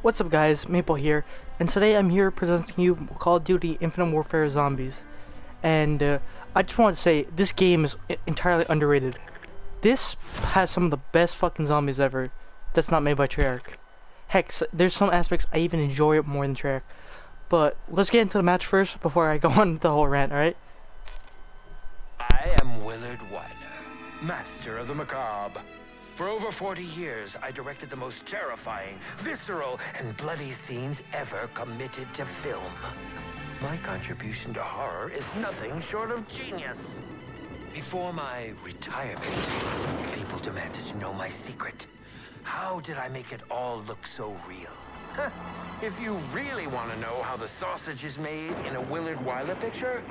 What's up guys, Maple here, and today I'm here presenting you Call of Duty Infinite Warfare Zombies. And I just want to say, this game is entirely underrated. This has some of the best fucking zombies ever that's not made by Treyarch. Heck, there's some aspects I even enjoy it more than Treyarch. But let's get into the match first before I go on the whole rant, alright? I am Willard Wyler, master of the macabre. For over 40 years, I directed the most terrifying, visceral, and bloody scenes ever committed to film. My contribution to horror is nothing short of genius. Before my retirement, people demanded to know my secret. How did I make it all look so real? If you really want to know how the sausage is made in a Willard Wyler picture,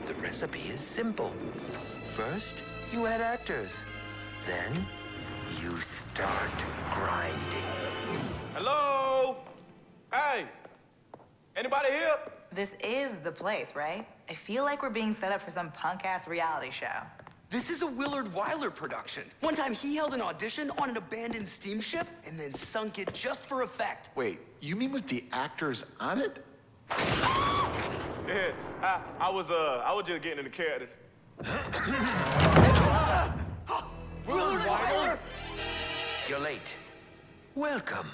the recipe is simple. First, you add actors. Then, you start grinding. Hello? Hey, anybody here? This is the place, right? I feel like we're being set up for some punk-ass reality show. This is a Willard Wyler production. One time he held an audition on an abandoned steamship and then sunk it just for effect. Wait, you mean with the actors on it? Yeah, I was just getting in the character. Willard Wyler? You're late. Welcome.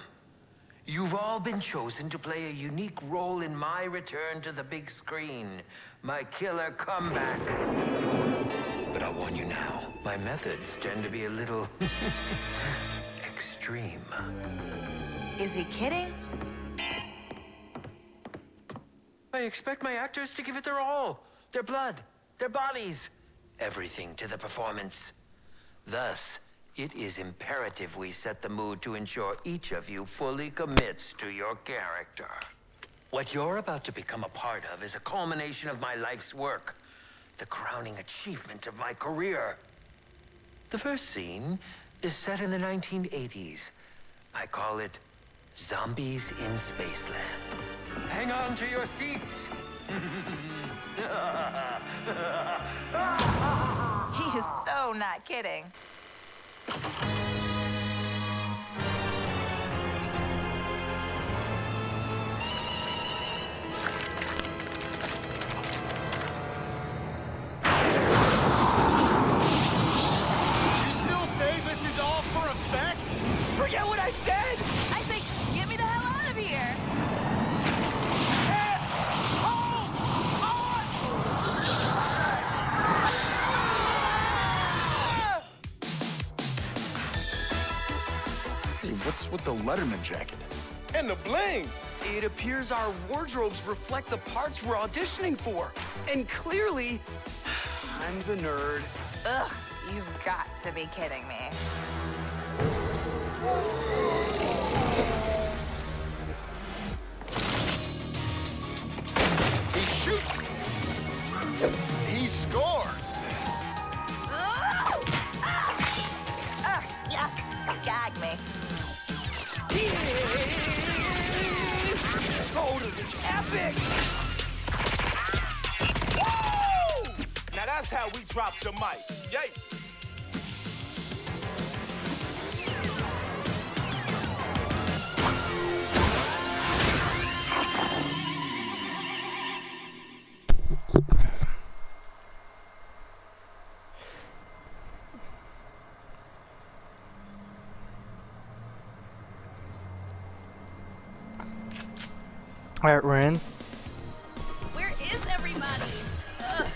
You've all been chosen to play a unique role in my return to the big screen, my killer comeback. But I'll warn you now, my methods tend to be a little extreme. Is he kidding? I expect my actors to give it their all. Their blood, their bodies, everything to the performance. Thus, it is imperative we set the mood to ensure each of you fully commits to your character. What you're about to become a part of is a culmination of my life's work, the crowning achievement of my career. The first scene is set in the 1980s. I call it Zombies in Spaceland. Hang on to your seats. He is so not kidding. Forget what I said! I say, get me the hell out of here! Hey, what's with the Letterman jacket? And the bling. It appears our wardrobes reflect the parts we're auditioning for. And clearly, I'm the nerd. Ugh, you've got to be kidding me. He shoots! He scores! Yuck, gag me. Totally epic! Woo! Now that's how we drop the mic. Yay! Alright, we're in. Where is everybody? Ugh,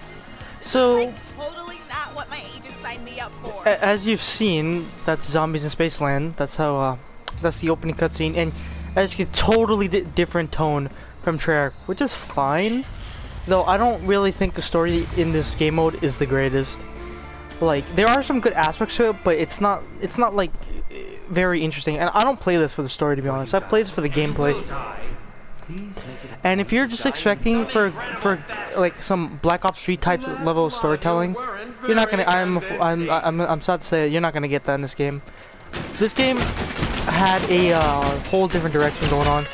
So, like totally not what my agent signed me up for. as you've seen, that's Zombies in Spaceland. That's how, that's the opening cutscene. And as you can totally different tone from Treyarch, which is fine. Though I don't really think the story in this game mode is the greatest. Like, there are some good aspects to it, but it's not like very interesting. And I don't play this for the story, to be honest. I play this for the gameplay. And if you're just expecting for like some Black Ops 3 type level of storytelling, you're not gonna. I'm sad to say you're not gonna get that in this game. This game had a whole different direction going on.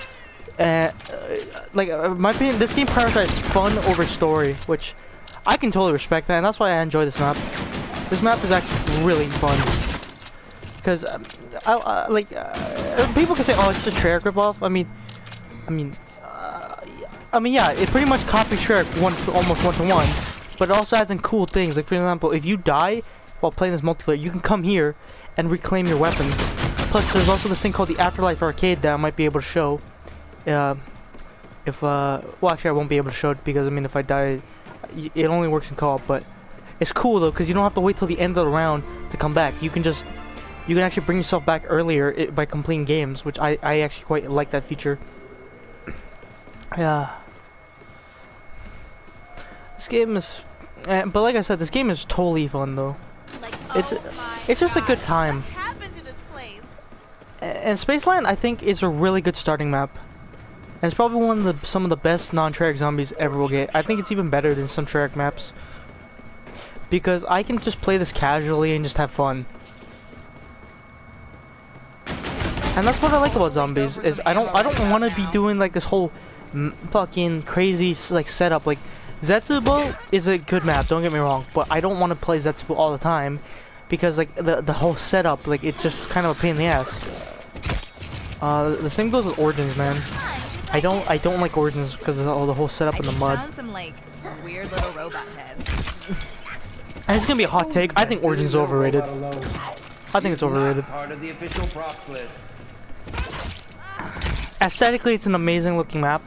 Like, in my opinion, this game prioritized fun over story, which I can totally respect that, and that's why I enjoy this map. This map is actually really fun. because like people can say, oh, it's just Treyarch ripoff. I mean, yeah, it pretty much copies Treyarch almost one to one, but it also adds in cool things. Like for example, if you die while playing this multiplayer, you can come here and reclaim your weapons. Plus, there's also this thing called the Afterlife Arcade that I might be able to show. Well, actually, I won't be able to show it because I mean, if I die, it only works in co-op. But it's cool though because you don't have to wait till the end of the round to come back. You can actually bring yourself back earlier by completing games, which I actually quite like that feature. Yeah. This game is, but like I said, this game is totally fun though. Like, It's just a good time. What happened to this place? And Spaceland, I think, is a really good starting map. And it's probably some of the best non-Treyarch zombies ever will get. I think it's even better than some Treyarch maps. Because I can just play this casually and just have fun. And that's what I like about zombies, is I don't want to be doing like this whole fucking crazy like setup. Like, Zetsubo is a good map, don't get me wrong, but I don't want to play Zetsubo all the time. Because like the whole setup, like it's just kind of a pain in the ass. The same goes with Origins, man. I don't like Origins because of all the whole setup in the mud. Found some like weird little robot heads. And it's gonna be a hot take. I think Origins is overrated. I think it's overrated. Part of the official props list. Aesthetically, it's an amazing looking map,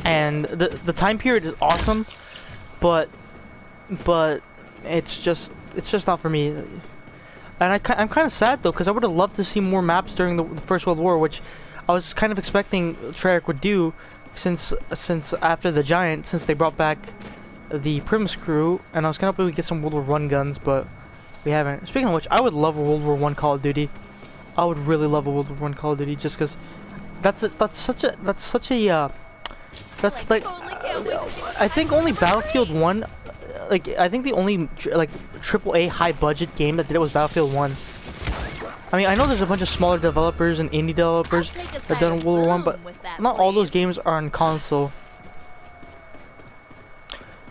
and the time period is awesome, but it's just not for me. And I'm kind of sad though, because I would have loved to see more maps during the First World War, which I was kind of expecting Treyarch would do, since after the Giant, since they brought back the Primus crew, and I was kind of hoping we get some World War 1 guns, but we haven't. Speaking of which, I would love a World War 1 Call of Duty. I would really love a World War 1 Call of Duty, just because that's like I think only Battlefield 1, like I think the only like AAA high budget game that did it was Battlefield 1. I mean, I know there's a bunch of smaller developers and indie developers that done World War 1, but not all those games are on console.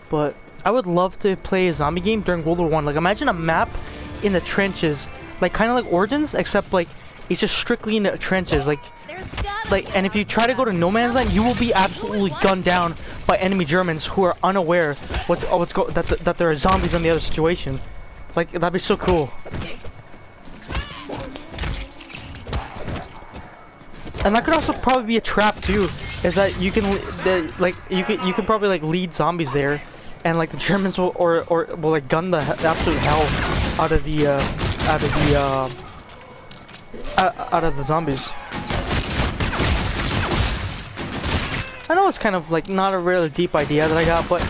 But I would love to play a zombie game during World War 1. Like, imagine a map in the trenches, like kind of like Origins, except like it's just strictly in the trenches. Like, and if you try to go to No Man's Land, you will be absolutely gunned down by enemy Germans who are unaware that there are zombies in the other situation. Like, that'd be so cool. And that could also probably be a trap too, is that you can you can probably like lead zombies there, and like the Germans will like gun the absolute hell out of the zombies. I know it's kind of like not a really deep idea that I got, but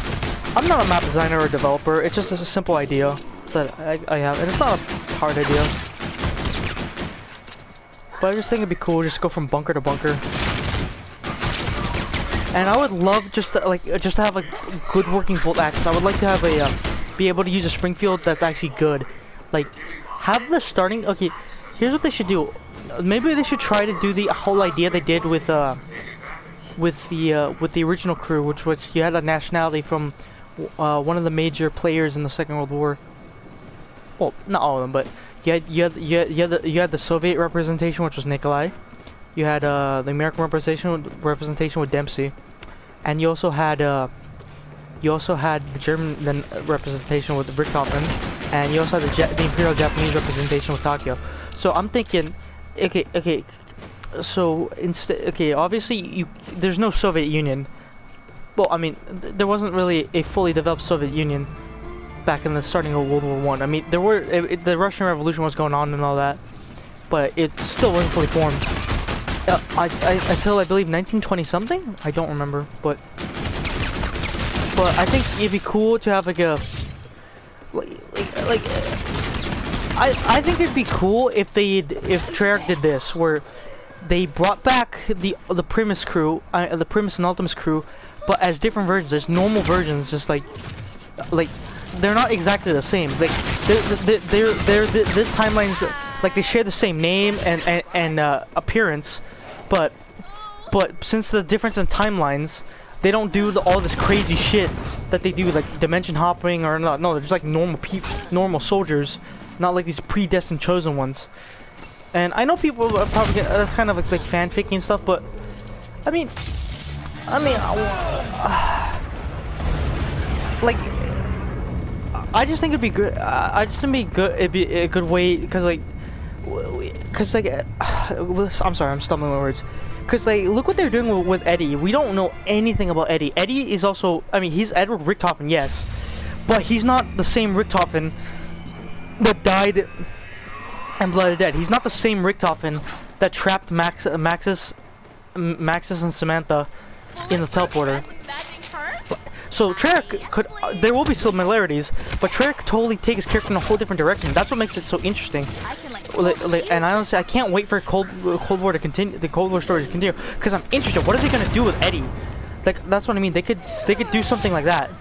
I'm not a map designer or developer. It's just a simple idea that I have, and it's not a hard idea. But I just think it'd be cool just to go from bunker to bunker. And I would love just to have a good working bolt action. I would like to have be able to use a Springfield that's actually good. Like, have the starting. Okay, here's what they should do. Maybe they should try to do the whole idea they did with the original crew, which was you had a nationality from one of the major players in the Second World War. Well, not all of them, but you had the Soviet representation, which was Nikolai. You had the American representation with Dempsey, and you also had the German representation with Richthofen, and you also had the Imperial Japanese representation with Takeo. So I'm thinking, okay. So instead, obviously there's no Soviet Union. Well, I mean, there wasn't really a fully developed Soviet Union back in the starting of World War 1. I mean, there were the Russian Revolution was going on and all that, but it still wasn't fully formed. Until I believe 1920 something. I don't remember, but I think it'd be cool to have like a I think it'd be cool if Treyarch did this, where they brought back the Primus crew, the Primus and Ultimus crew, but as different versions. There's normal versions, just like they're not exactly the same. Like this timeline's like they share the same name and appearance, but since the difference in timelines, they don't do all this crazy shit that they do, like dimension hopping or not. No, they're just like normal soldiers not like these predestined chosen ones. And I know people are probably that's kind of like fanficky and stuff, but I mean, like, I just think it'd be good. I just think it'd be a good way, because like, I'm sorry, I'm stumbling with words. Because like, look what they're doing with Eddie. We don't know anything about Eddie. Eddie is also, I mean, he's Edward Richtofen, yes, but he's not the same Richtofen that died and Blood of the Dead. He's not the same Richtofen that trapped Maxis and Samantha in the teleporter. So Treyarch could, there will be similarities, but Treyarch could totally take his character in a whole different direction. That's what makes it so interesting. And I honestly, I can't wait for Cold War to continue, the Cold War story to continue, because I'm interested. What are they gonna do with Eddie? Like, that's what I mean. They could do something like that.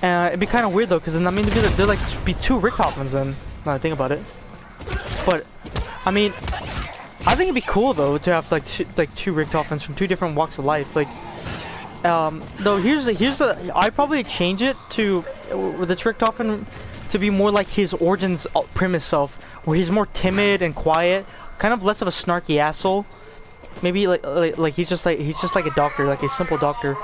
It'd be kind of weird though, because I mean, they're like be two Richthofens then. Now I think about it. But I mean, I think it'd be cool though to have like two Richthofens from two different walks of life. Like, though here's the I'd probably change it to the Richtofen to be more like his origins Primus self, where he's more timid and quiet, kind of less of a snarky asshole. Maybe like he's just like a doctor, like a simple doctor.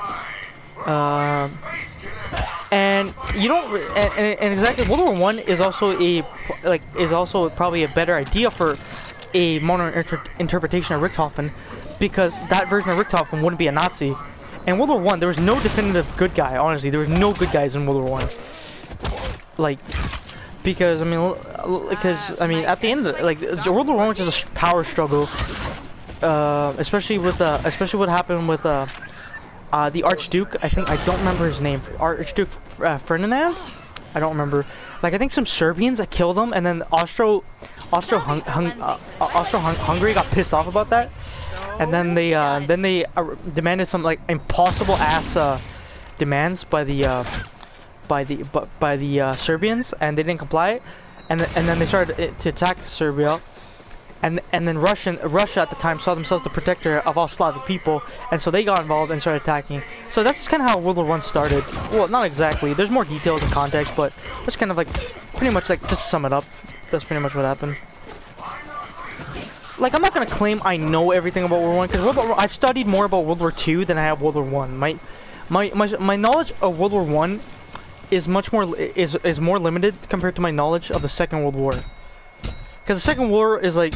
And you don't, and exactly, World War I is also probably a better idea for a modern interpretation of Richtofen, because that version of Richtofen wouldn't be a Nazi. In World War I, there was no definitive good guy. Honestly, there was no good guys in World War I. Like, because I mean, at the end of it, like, World War I was just a power struggle, especially what happened with the Archduke. I don't remember his name. Archduke Ferdinand? I don't remember. Like, I think some Serbians that killed him, and then Austro-Hungary got pissed off about that, and then they demanded some like impossible ass demands by the Serbians, and they didn't comply, and then they started to attack Serbia. And then Russia at the time saw themselves the protector of all Slavic people, and so they got involved and started attacking. So that's just kind of how World War I started. Well, not exactly. There's more details and context, but that's kind of like, pretty much like, just to sum it up, that's pretty much what happened. Like, I'm not gonna claim I know everything about World War I, because I've studied more about World War II than I have World War I. My knowledge of World War I is much more is more limited compared to my knowledge of the Second World War. Because the Second War is like,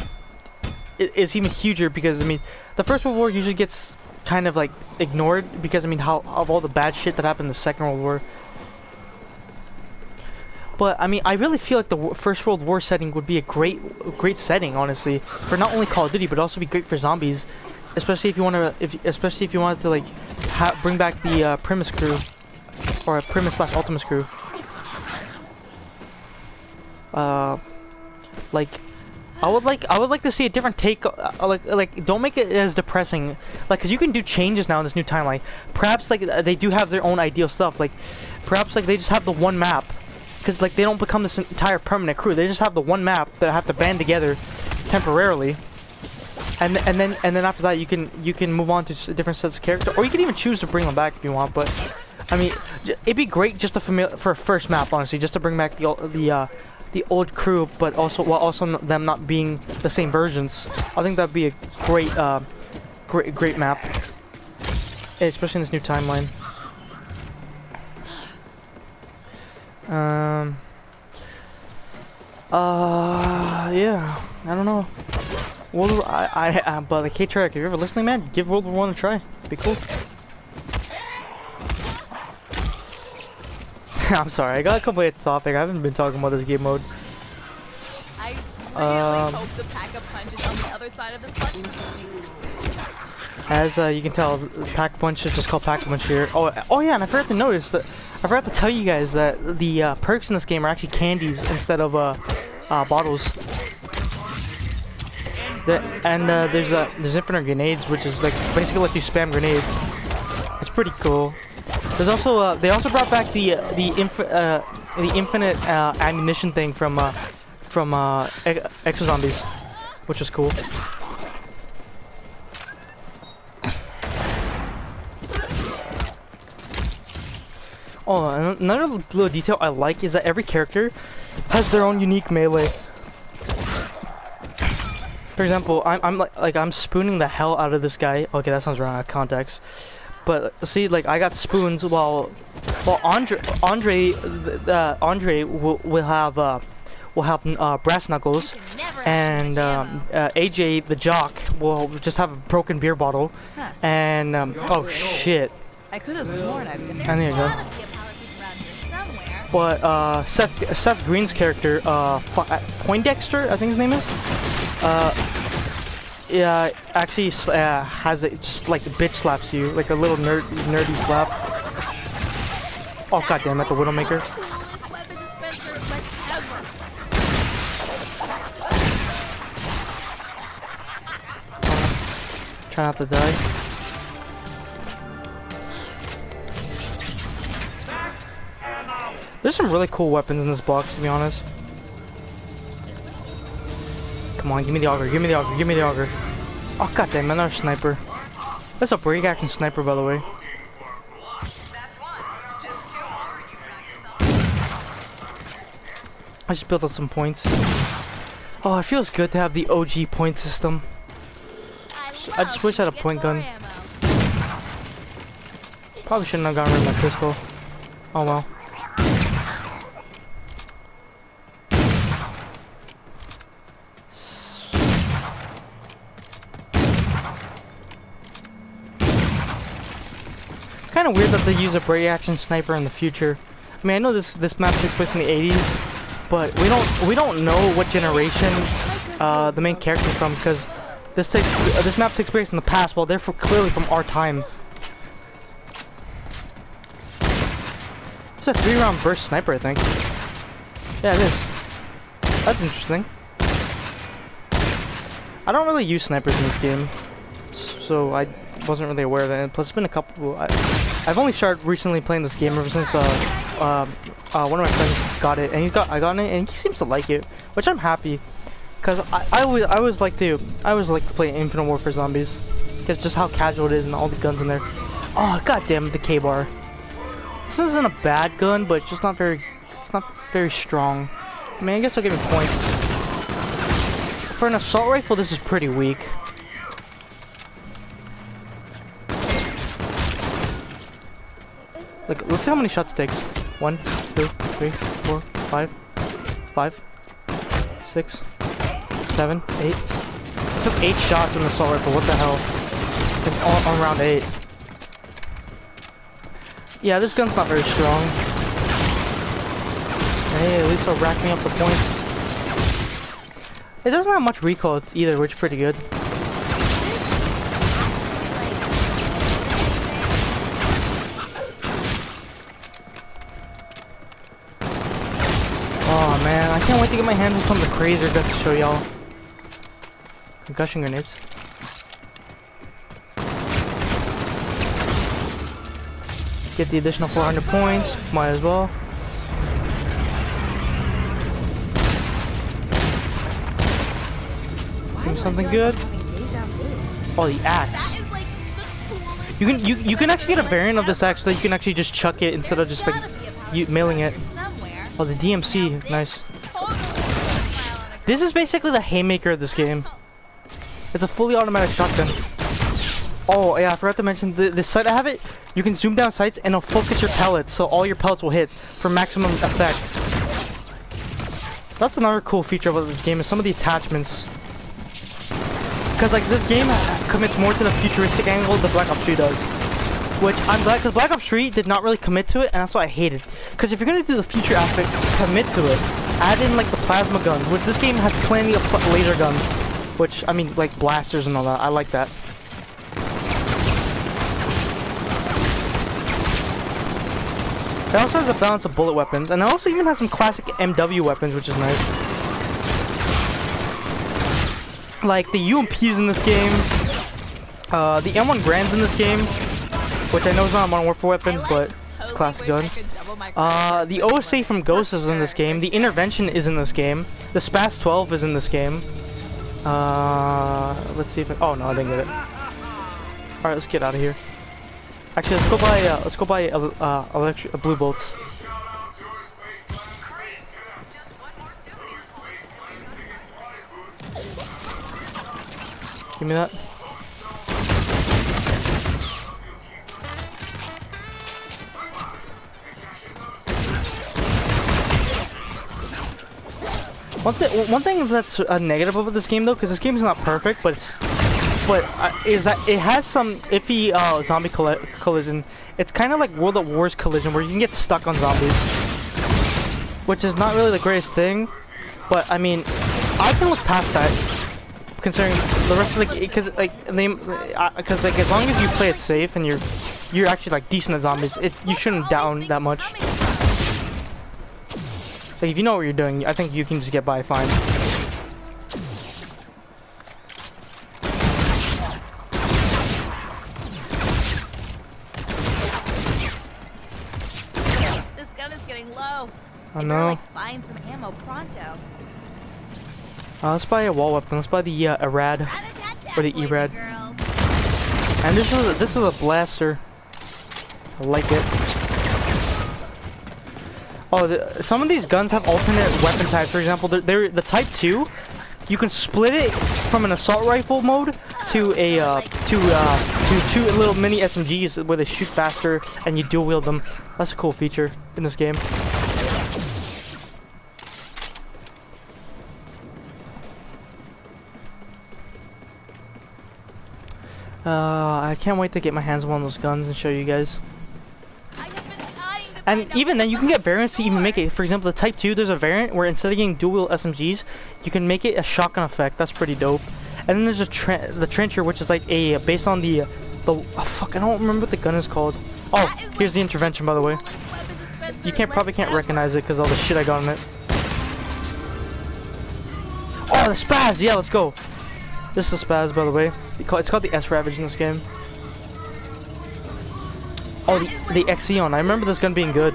it's even huger, because I mean, the First World War usually gets kind of like ignored, because I mean, of all the bad shit that happened in the Second World War. But I mean, I really feel like the First World War setting would be a great setting, honestly, for not only Call of Duty, but also be great for zombies, especially if you want to, especially if you wanted to like bring back the Primus crew, or a Primus/Ultimus crew. Like, I would like to see a different take. Like don't make it as depressing. Like, cause you can do changes now in this new timeline. Perhaps like they do have their own ideal stuff. Like, perhaps like they just have the one map, cause like they don't become this entire permanent crew. They just have the one map that have to band together temporarily. And then after that you can move on to different sets of characters, or you can even choose to bring them back if you want. But I mean, it'd be great just to for a first map, honestly, just to bring back the old crew, but also while also them not being the same versions. I think that'd be a great great map, especially in this new timeline. Yeah, I don't know. But like, K-Trek, if you're ever listening, man, give World War I a try. It'd be cool. I'm sorry, I got completely off topic. I haven't been talking about this game mode. I really hope the Pack-a-Punch is on the other side of this button. As you can tell, Pack-a-Punch is just called Pack-a-Punch here. Oh yeah, and I forgot to notice that, I forgot to tell you guys that the perks in this game are actually candies instead of bottles. There's infinite grenades, which is like basically like you spam grenades. It's pretty cool. There's also they also brought back the infinite ammunition thing from Exozombies, which is cool. Oh, and another little detail I like is that every character has their own unique melee. For example, I'm spooning the hell out of this guy. Okay, that sounds wrong out of context. But see, like I got spoons while Andre will have brass knuckles, and AJ the jock will just have a broken beer bottle, and oh shit. I could have sworn I've been And there you go. But Seth Green's character, Poindexter, I think his name is. Yeah, actually has it just like bitch slaps you, like a little nerdy slap. Oh goddamn, at the Widowmaker. Try not to die. There's some really cool weapons in this box, to be honest. Come on, give me the auger, give me the auger, give me the auger. Oh goddamn, another sniper. That's a break action sniper, by the way. I just built up some points. Oh, it feels good to have the OG point system. I just wish I had a point gun. Probably shouldn't have gotten rid of my pistol. Oh well. Kind of weird that they use a break action sniper in the future. I mean, I know this map takes place in the 80s, but we don't know what generation the main character is from, because this map takes place in the past, while they're clearly from our time. It's a 3-round burst sniper, I think. Yeah, it is. That's interesting. I don't really use snipers in this game, so I wasn't really aware of it. And plus, it's been a couple. I've only started recently playing this game ever since one of my friends got it, and I got it, and he seems to like it, which I'm happy, because I always like to play Infinite Warfare Zombies, because just how casual it is and all the guns in there. Oh goddamn, the K-bar. This isn't a bad gun, but it's just not very strong. I mean, I guess I'll give it points. For an assault rifle, this is pretty weak. Look, let's see how many shots it takes. 1, 2, 3, 4, 5, 5, 6, 7, 8. I took 8 shots in the assault rifle. What the hell? It's all on round 8. Yeah, this gun's not very strong. Hey, at least I'll rack me up the points. It doesn't have much recoil either, which is pretty good. Oh man, I can't wait to get my hands on some of the crazier guns to show y'all. Concussion grenades. Get the additional 400 points, might as well. Give me something good. Oh, the axe. You can actually get a variant of this axe that you can actually just chuck it instead of just like mailing it. Oh, the DMC, nice. This is basically the haymaker of this game. It's a fully automatic shotgun. Oh yeah, I forgot to mention the sight I have it. You can zoom down sights and it'll focus your pellets, so all your pellets will hit for maximum effect. That's another cool feature about this game is some of the attachments. Because like this game commits more to the futuristic angle the Black Ops 3 does. Which I'm glad, because Black Ops 3 did not really commit to it, and that's what I hated. Because if you're going to do the future aspect, commit to it. Add in like the plasma guns, which this game has plenty of laser guns. Which, I mean, like blasters and all that. I like that. It also has a balance of bullet weapons, and it also even has some classic MW weapons, which is nice. Like the UMPs in this game, the M1 Grands in this game, which I know is not a Modern Warfare weapon, but it's a classic gun. The OSA from Ghost is in this game, the Intervention is in this game, the SPAS 12 is in this game. Let's see if oh no, I didn't get it. Alright, let's get out of here. Actually, let's go buy blue bolts. Give me that. One thing that's a negative about this game though, because this game is not perfect, is that it has some iffy zombie collision. It's kind of like World at War's collision, where you can get stuck on zombies, which is not really the greatest thing. But I mean, I can look past that, considering the rest of the because as long as you play it safe and you're actually like decent at zombies, you shouldn't down that much. Like, if you know what you're doing, I think you can just get by fine. This gun is getting low. Oh no. Like, find some ammo pronto. Let's buy a wall weapon. Let's buy the Arad or the Erad. And this is a blaster. I like it. Oh, some of these guns have alternate weapon types. For example, they're the Type 2. You can split it from an assault rifle mode to a to two little mini SMGs where they shoot faster and you dual wield them. That's a cool feature in this game. I can't wait to get my hands on one of those guns and show you guys. And even then, you can get variants to even make it. For example, the Type 2, there's a variant where instead of getting dual-wield SMGs, you can make it a shotgun effect. That's pretty dope. And then there's the Trencher, which is like a based on the oh, fuck, I don't remember what the gun is called. Oh, here's the intervention, by the way. You probably can't recognize it because all the shit I got on it. Oh, the Spaz! Yeah, let's go. This is a Spaz, by the way. It's called the S-Ravage in this game. Oh, the Xeon. I remember this gun being good.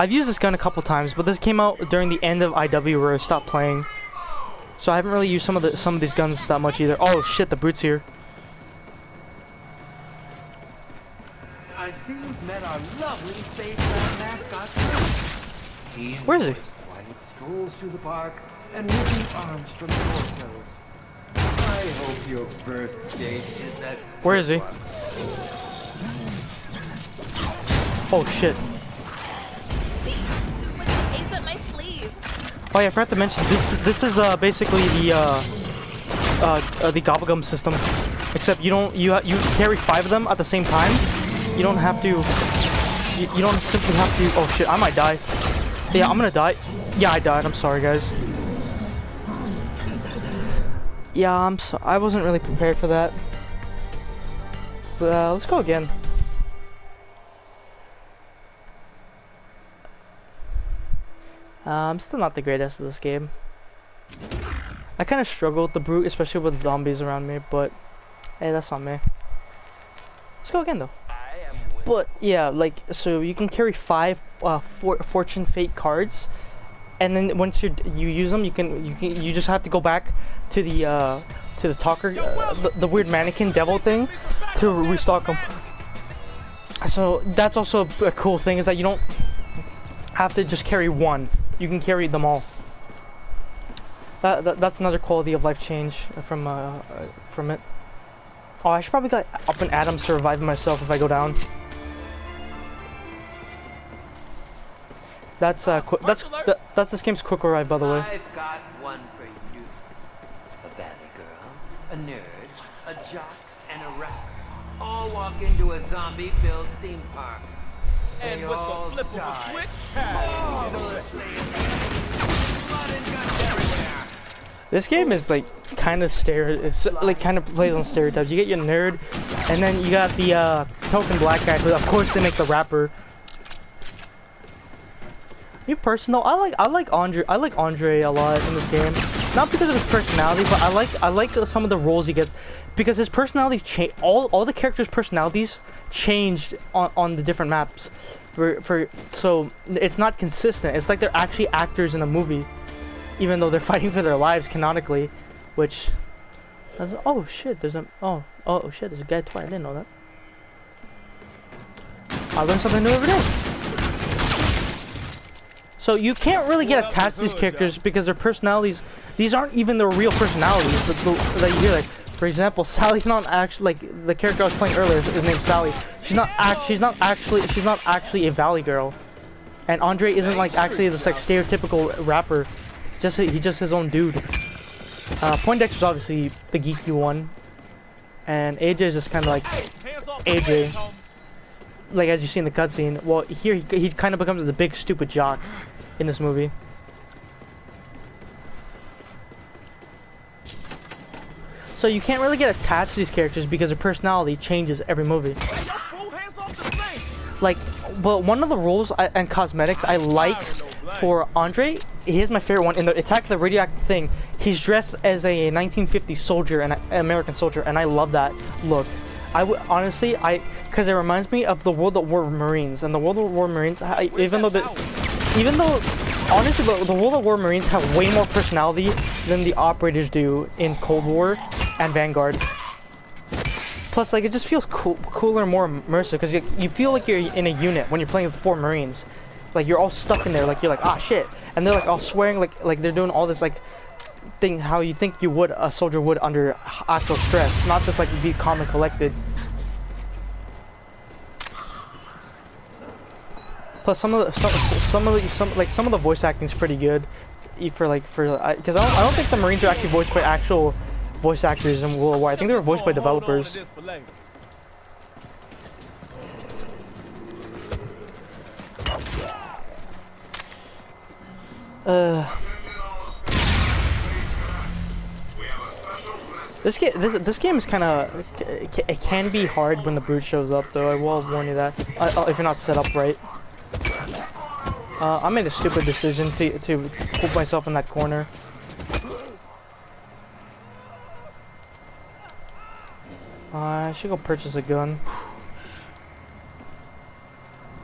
I've used this gun a couple times, but this came out during the end of IW where I stopped playing. So I haven't really used some of these guns that much either. Oh shit, the Brute's here. I see you've met our lovely space mascot. Where is he? Quiet strolls through the park and ripping arms from the torsos. I hope your first date is at... Where is he? Oh shit. Just like an ace up my sleeve. Oh yeah, I forgot to mention, this is basically the Gobblegum system. Except you carry 5 of them at the same time. You don't have to, you don't simply have to, oh shit, I might die. Yeah, I'm gonna die. Yeah, I died, I'm sorry guys. Yeah, I wasn't really prepared for that. But let's go again. I'm still not the greatest at this game. I kind of struggle with the Brute, especially with zombies around me, but hey, that's not me. Let's go again though. But yeah, like, so you can carry 5 Fortune Fate cards, and then once you use them, you just have to go back to the talker, the weird mannequin devil thing, to restock them. So that's also a cool thing, is that you don't have to just carry one. You can carry them all. That's another quality of life change from it. Oh, I should probably get up and Adams to revive myself if I go down. That's this game's quick revive, by the way. I've got one for you. A valley girl, a nerd, a jock, and a rapper all walk into a zombie-filled theme park. And They with all the flip of die. a switch, This game is like kind of plays on stereotypes. You get your nerd, and then you got the token black guy. So of course they make the rapper. Me personal, I like Andre a lot in this game. Not because of his personality, but I like some of the roles he gets, because his personality change. All the characters' personalities changed on the different maps. So it's not consistent. It's like they're actually actors in a movie, even though they're fighting for their lives canonically. Which, oh shit, there's a there's a guy twice. I didn't know that. I learn something new every day. So you can't really get attached to these characters because their personalities these aren't even the real personalities that you hear. Like, for example, Sally's not actually, like, the character I was playing earlier is named Sally. She's not actually a Valley girl. And Andre isn't like actually this like stereotypical rapper. He's just his own dude. Poindexter's obviously the geeky one. And AJ is just kind of like AJ. Like as you see in the cutscene. Well, here he kind of becomes the big stupid jock in this movie. So you can't really get attached to these characters because their personality changes every movie. Like, but one of the rules and cosmetics I like for Andre, here's my favorite one. In the Attack of the Radioactive thing, he's dressed as a 1950s soldier, an American soldier, and I love that look. I would honestly, because it reminds me of the World at War Marines, and the World at War Marines, even though honestly the World at War Marines have way more personality than the operators do in Cold War and Vanguard. Plus, like, it just feels cooler and more immersive because you feel like you're in a unit when you're playing with the 4 Marines. Like, you're all stuck in there, like, you're like, ah, shit. And they're, like, all swearing, like they're doing all this, like, thing how you think a soldier would under actual stress. Not just, like, be calm and collected. Plus, some of the voice acting is pretty good. Because I don't think the Marines are actually voiced by actual voice actors in World War. I think they were voiced by developers. This game is kind of, it can be hard when the brute shows up though. I will warn you that if you're not set up right. I made a stupid decision to put myself in that corner. I should go purchase a gun.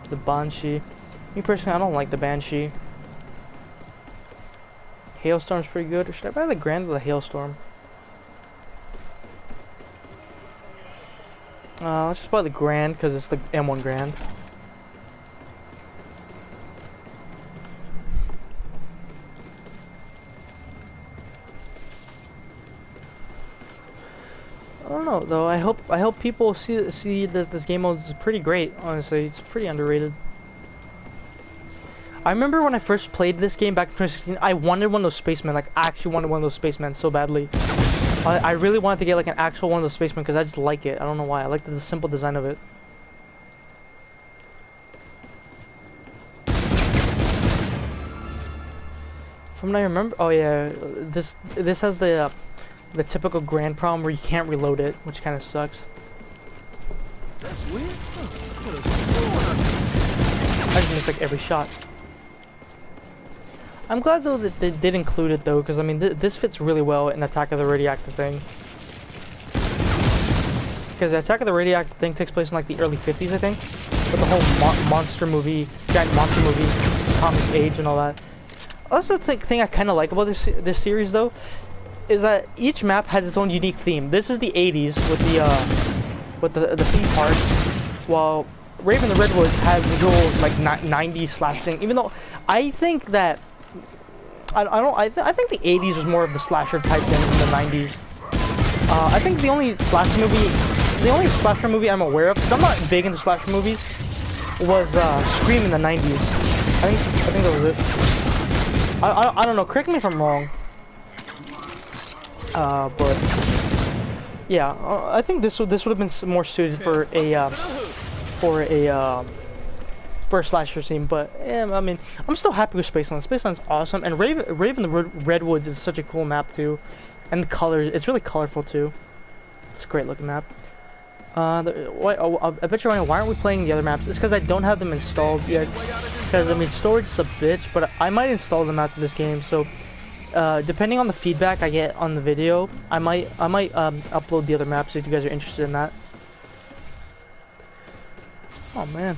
The Banshee. Me personally, I don't like the Banshee. Hailstorm's pretty good. Or should I buy the Grand or the Hailstorm? Let's just buy the Grand because it's the M1 Grand. I don't know though. I hope people see this game mode is pretty great. Honestly, it's pretty underrated. I remember when I first played this game back in 2016, I wanted one of those spacemen. Like, I actually wanted one of those spacemen so badly. I really wanted to get like an actual one of those spacemen because I just like it. I don't know why. I like the simple design of it. From what I remember, oh yeah, this has the typical Grand problem where you can't reload it, which kind of sucks. That's weird. I just missed like every shot. I'm glad though that they did include it though, because I mean this fits really well in Attack of the Radioactive thing. Because the Attack of the Radioactive thing takes place in like the early 50s, I think, with the whole monster movie, giant monster movie, comic age and all that. Also, the thing I kind of like about this series though, is that each map has its own unique theme. This is the 80s with the theme park, while Raven the Redwoods has the whole like 90s slash thing. Even though I think that I think the 80s was more of the slasher type thing than the 90s. I think the only slasher movie I'm aware of, because I'm not big into slasher movies, was Scream in the 90s. I think that was it. I don't know. Correct me if I'm wrong. But yeah, I think this would have been more suited for a slasher scene. But yeah, I mean, I'm still happy with Spaceland. Spaceland's awesome, and Raven the Redwoods is such a cool map too, and the colors, it's really colorful too. It's a great looking map. I bet you're wondering why aren't we playing the other maps? It's because I don't have them installed yet. Because I mean, storage is a bitch, but I might install them after this game. So depending on the feedback I get on the video, I might upload the other maps if you guys are interested in that. Oh man.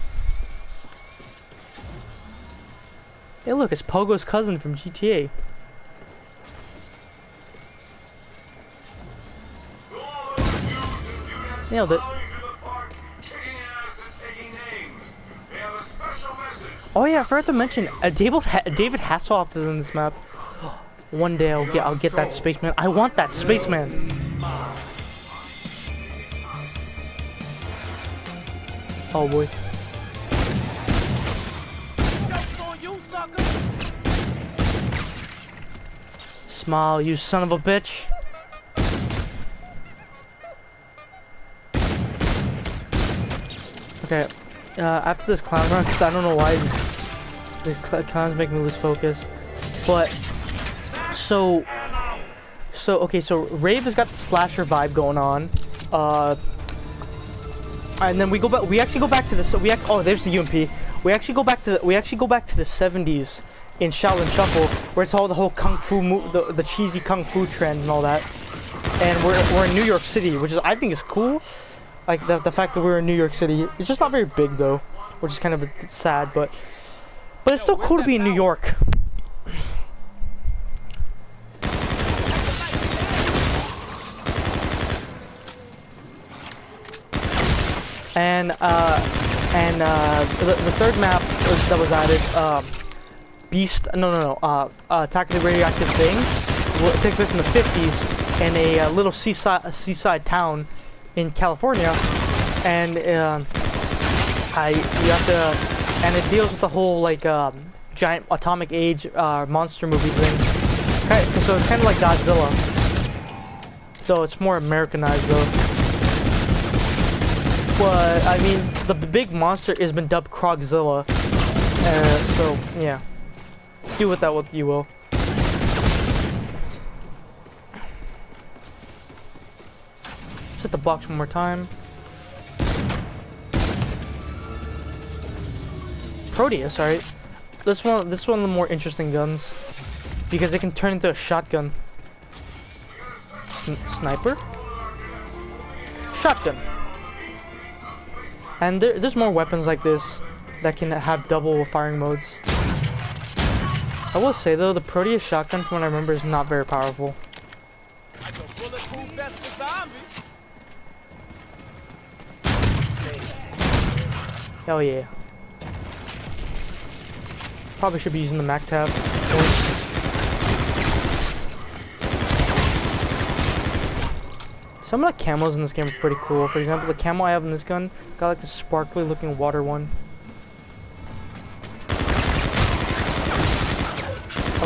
Hey look, it's Pogo's cousin from GTA. Nailed it. Oh yeah, I forgot to mention, David Hasselhoff is in this map. One day I'll get that spaceman. I want that spaceman. Oh boy. Smile, you son of a bitch. Okay, after this clown run, because I don't know why these clowns make me lose focus, but so Rave has got the slasher vibe going on, and then we actually go back to this. Oh, there's the UMP. We actually go back to the 70s in Shaolin Shuffle, where it's all the whole kung fu, the cheesy kung fu trend and all that, and we're in New York City, which I think is cool. Like the fact that we're in New York City. It's just not very big though, which is kind of sad, but it's still cool to be in New York. And the third map that was added, Attack of the Radioactive Thing, will take place in the 50s in a little seaside town in California, and and it deals with the whole like giant atomic age monster movie thing. So it's kind of like Godzilla, so it's more Americanized though. But I mean, the big monster has been dubbed Krogzilla, so yeah, do with that what you will. Let's hit the box one more time. Proteus, alright. This one of the more interesting guns because it can turn into a shotgun. Sniper? Shotgun. And there's more weapons like this that can have double firing modes. I will say though, the Proteus shotgun, from what I remember, is not very powerful. Like a bulletproof vest for zombies. Hell yeah. Probably should be using the Mac tab. Some of the camos in this game are pretty cool. For example, the camo I have in this gun got like the sparkly looking water one. I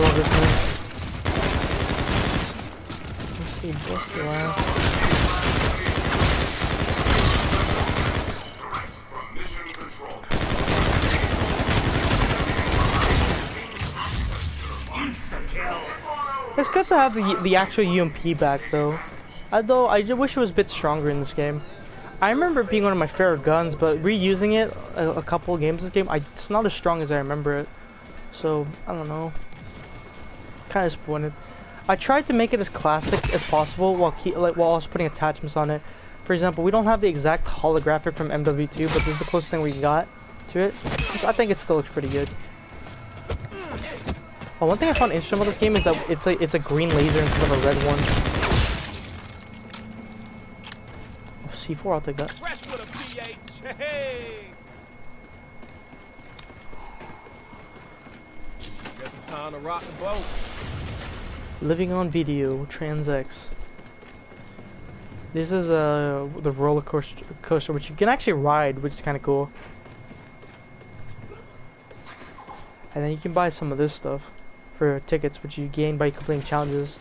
love this one. Let's see, what's the last? It's good to have the actual UMP back though. Although I just wish it was a bit stronger in this game. I remember it being one of my favorite guns, but reusing it a couple of games this game, it's not as strong as I remember it. So I don't know. Kind of disappointed. I tried to make it as classic as possible while also putting attachments on it. For example, we don't have the exact holographic from MW2, but this is the closest thing we got to it. So I think it still looks pretty good. Oh, one thing I found interesting about this game is that it's a green laser instead of a red one. Oh, C4, I'll take that. Fresh with a PH. Hey. Guess it's time to rock the boat. Living on Video, TransX. This is the roller coaster, which you can actually ride, which is kind of cool. And then you can buy some of this stuff for tickets, which you gain by completing challenges.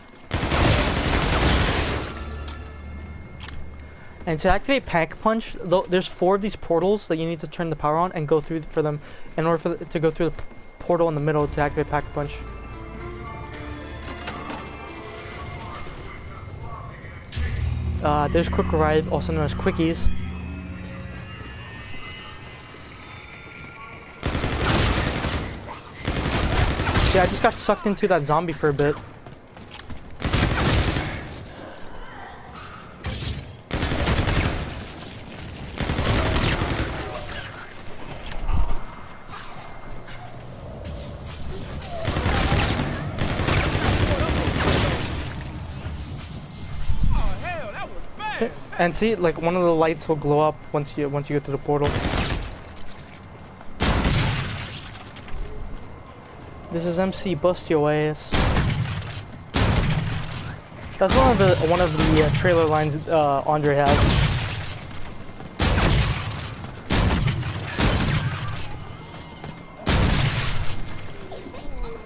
And to activate Pack Punch, there's 4 of these portals that you need to turn the power on and go through for them in order to go through the portal in the middle to activate Pack Punch. There's Quick Ride, also known as Quickies. Yeah, I just got sucked into that zombie for a bit. And see, like one of the lights will glow up once you get to the portal. This is MC Bust Your Ass. That's one of the trailer lines Andre has.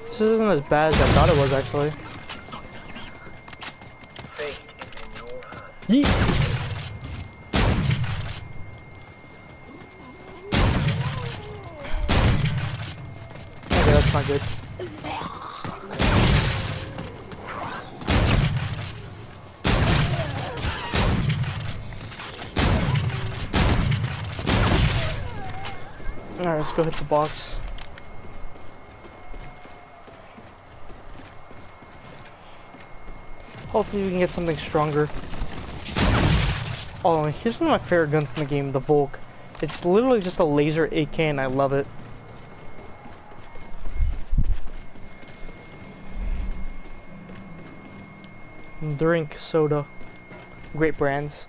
This isn't as bad as I thought it was, actually. Yeet. Okay, that's not good. Alright, let's go hit the box. Hopefully we can get something stronger. Oh, here's one of my favorite guns in the game, the Volk. It's literally just a laser AK and I love it. Drink, soda. Great brands.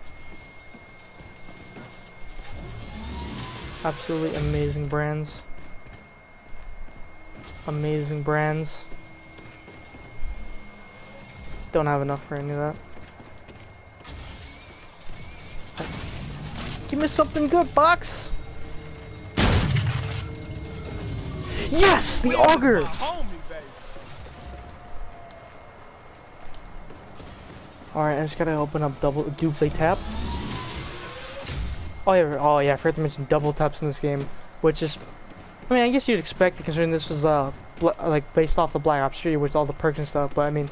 Absolutely amazing brands. Amazing brands. Don't have enough for any of that. Give me something good, box! Yes! The auger! Alright, I just gotta open up duplicate tap. Oh yeah, I forgot to mention double taps in this game, which is, I mean, I guess you'd expect it considering this was like based off the Black Ops 3 with all the perks and stuff, but I mean,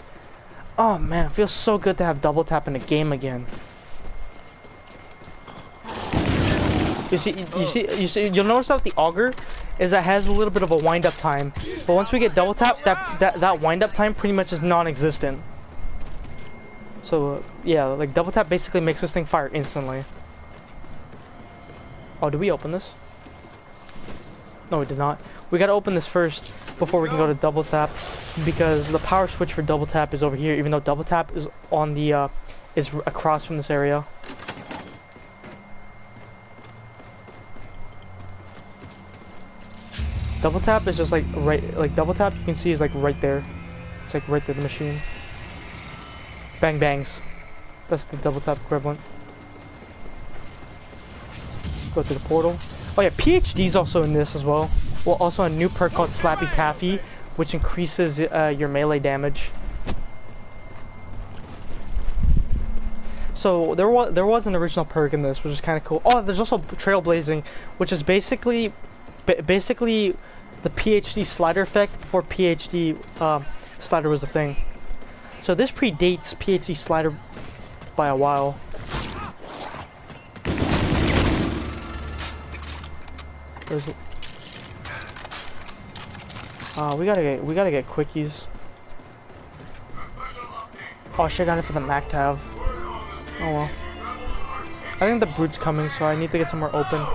oh man, it feels so good to have double tap in a game again. You'll notice that the auger is that it has a little bit of a wind up time, but once we get double tap, that wind up time pretty much is non-existent. So yeah, like double tap basically makes this thing fire instantly. Oh, did we open this? No, we did not. We gotta open this first before we can go to double tap, because the power switch for double tap is over here, even though double tap is on the is across from this area. Double tap is just like double tap you can see is like right there. It's like right there, the machine. Bang bangs. That's the double tap equivalent. Go to the portal. Oh yeah, PhD's also in this as well. Well, also a new perk called Slappy Taffy, which increases your melee damage. So there was an original perk in this, which is kind of cool. Oh, there's also Trailblazing, which is basically the PhD slider effect before PhD slider was a thing. So this predates PhD slider by a while. Where is it? We gotta get quickies. Oh shit, I got it for the Mac tab. Oh well. I think the brute's coming, so I need to get somewhere open.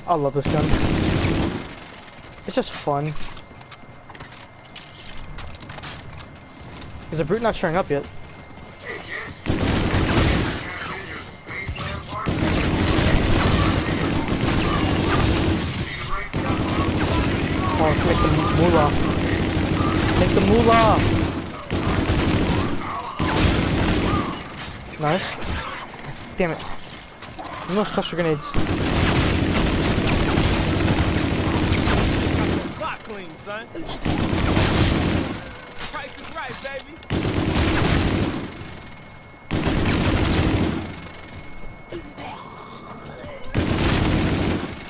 I love this gun. It's just fun. Is the brute not showing up yet? Oh, make the moolah. Make the moolah! Nice. Damn it. No cluster grenades. Clean, son. Price is right, baby.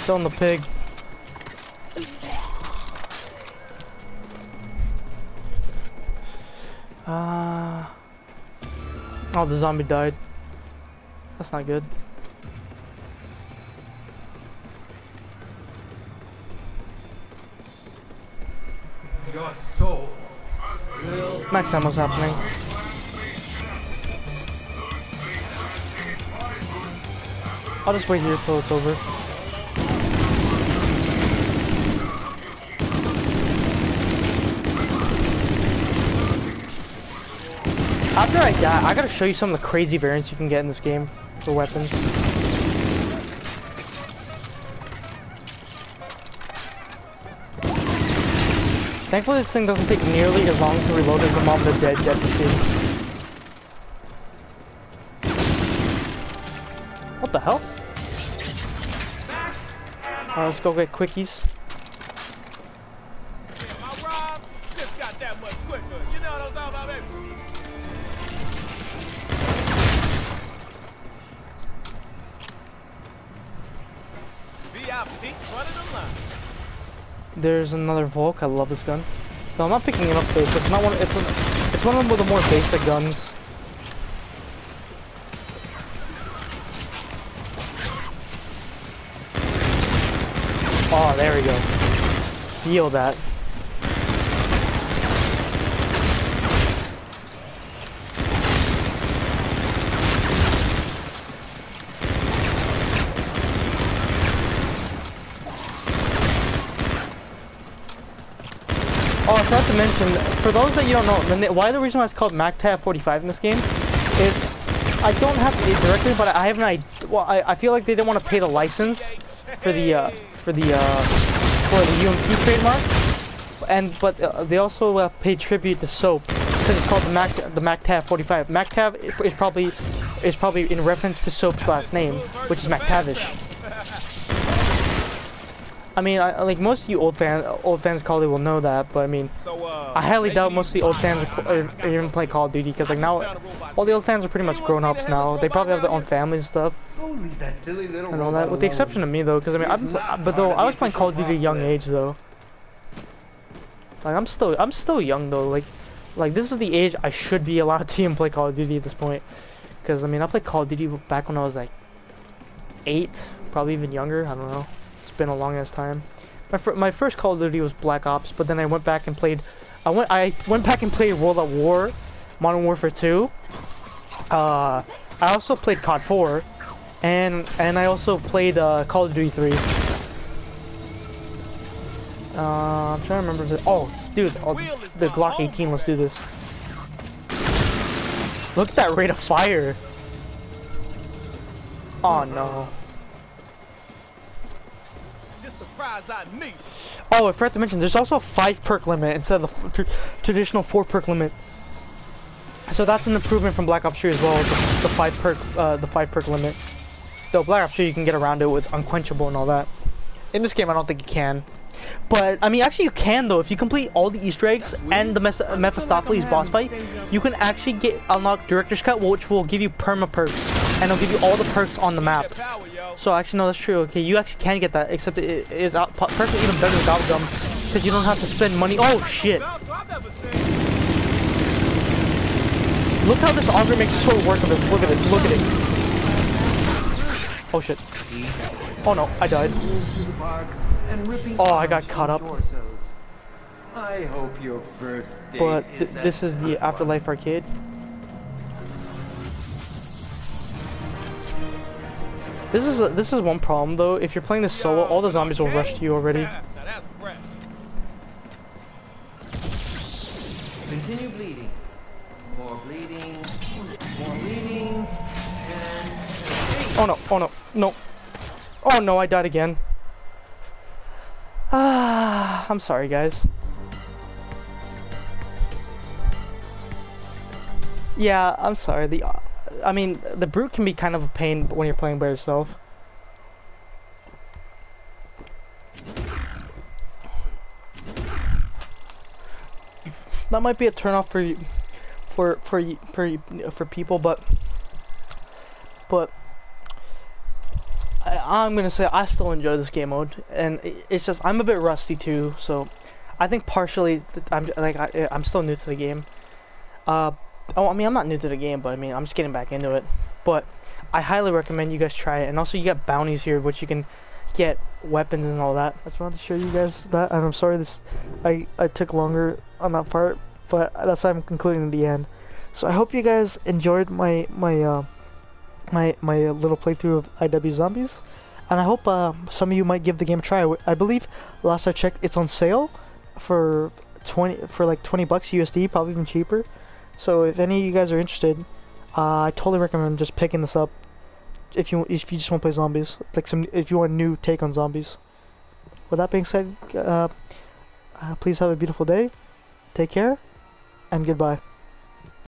Killing the pig. Oh, the zombie died. That's not good. Your soul. Max ammo's happening. I'll just wait here till it's over. After I die, I gotta show you some of the crazy variants you can get in this game for weapons. Thankfully, this thing doesn't take nearly as long to reload as the Mob of the Dead Death Machine. What the hell? Alright, let's go get quickies. My rhyme just got that much quicker. You know what I'm talking about, baby? VIP front of the line. There's another Volk. I love this gun. No, I'm not picking it up though. It's not one. It's one of the more basic guns. Oh, there we go. Feel that. Oh, I forgot to mention, for those that you don't know, why the reason why it's called MacTav 45 in this game is, I don't have it directly, but I have an idea. Well, I feel like they didn't want to pay the license for the UMP trademark, but they also paid tribute to Soap because it's called the MacTav 45. MacTav is probably in reference to Soap's last name, which is MacTavish. I mean, like most of you old fans probably will know that, but I mean, I highly doubt most of the old fans are even play Call of Duty because like now, all the old fans are pretty much grown ups now. They probably have their own families and stuff. That silly little And all that, with the exception of me though, because I mean, I was playing Call of Duty at a young age though. Like I'm still young though. Like this is the age I should be allowed to even play Call of Duty at this point. Because I mean, I played Call of Duty back when I was like 8, probably even younger. I don't know. It's been a long ass time. My first Call of Duty was Black Ops, but then I went back and played. I went back and played World at War, Modern Warfare 2. I also played COD 4. And I also played Call of Duty 3. I'm trying to remember the. Oh, dude, the Glock 18. Let's do this. Look at that rate of fire. Oh no. Just the prize I need. Oh, I forgot to mention. There's also a 5 perk limit instead of the traditional 4 perk limit. So that's an improvement from Black Ops 3 as well. The 5 perk limit. Though Black Ops 3 you can get around it with Unquenchable and all that. In this game I don't think you can. But, I mean actually you can though. If you complete all the Easter eggs and the Mephistopheles boss fight, you can actually unlock Director's Cut, which will give you perma perks. And it'll give you all the perks on the map. So actually no, that's true. Okay, you actually can get that, except it is personally even better than Gobblegum. Because you don't have to spend money. Oh shit! Look how this auger makes short work of it. Look at it, look at it. Oh shit. Oh no, I died. Oh, I got caught up. I hope your first date But this is the Afterlife arcade. This is one problem though. If you're playing this solo, all the zombies will rush to you already. Continue bleeding. More bleeding. More bleeding. And Oh no, oh no, no. Oh no, I died again. Ah, I'm sorry guys. Yeah, I'm sorry. I mean, the brute can be kind of a pain when you're playing by yourself. That might be a turnoff for people, but I'm gonna say I still enjoy this game mode, and it's just I'm a bit rusty too, so I think partially I'm still new to the game. Oh, I mean, I'm not new to the game, but I mean, I'm just getting back into it. But I highly recommend you guys try it. And also, you get bounties here, which you can get weapons and all that. I just wanted to show you guys that. And I'm sorry I took longer on that part, but that's why I'm concluding in the end. So I hope you guys enjoyed my little playthrough of IW Zombies. And I hope some of you might give the game a try. I believe last I checked, it's on sale for like $20 USD, probably even cheaper. So if any of you guys are interested, I totally recommend just picking this up if you just want to play zombies, like if you want a new take on zombies. With that being said, please have a beautiful day, take care, and goodbye.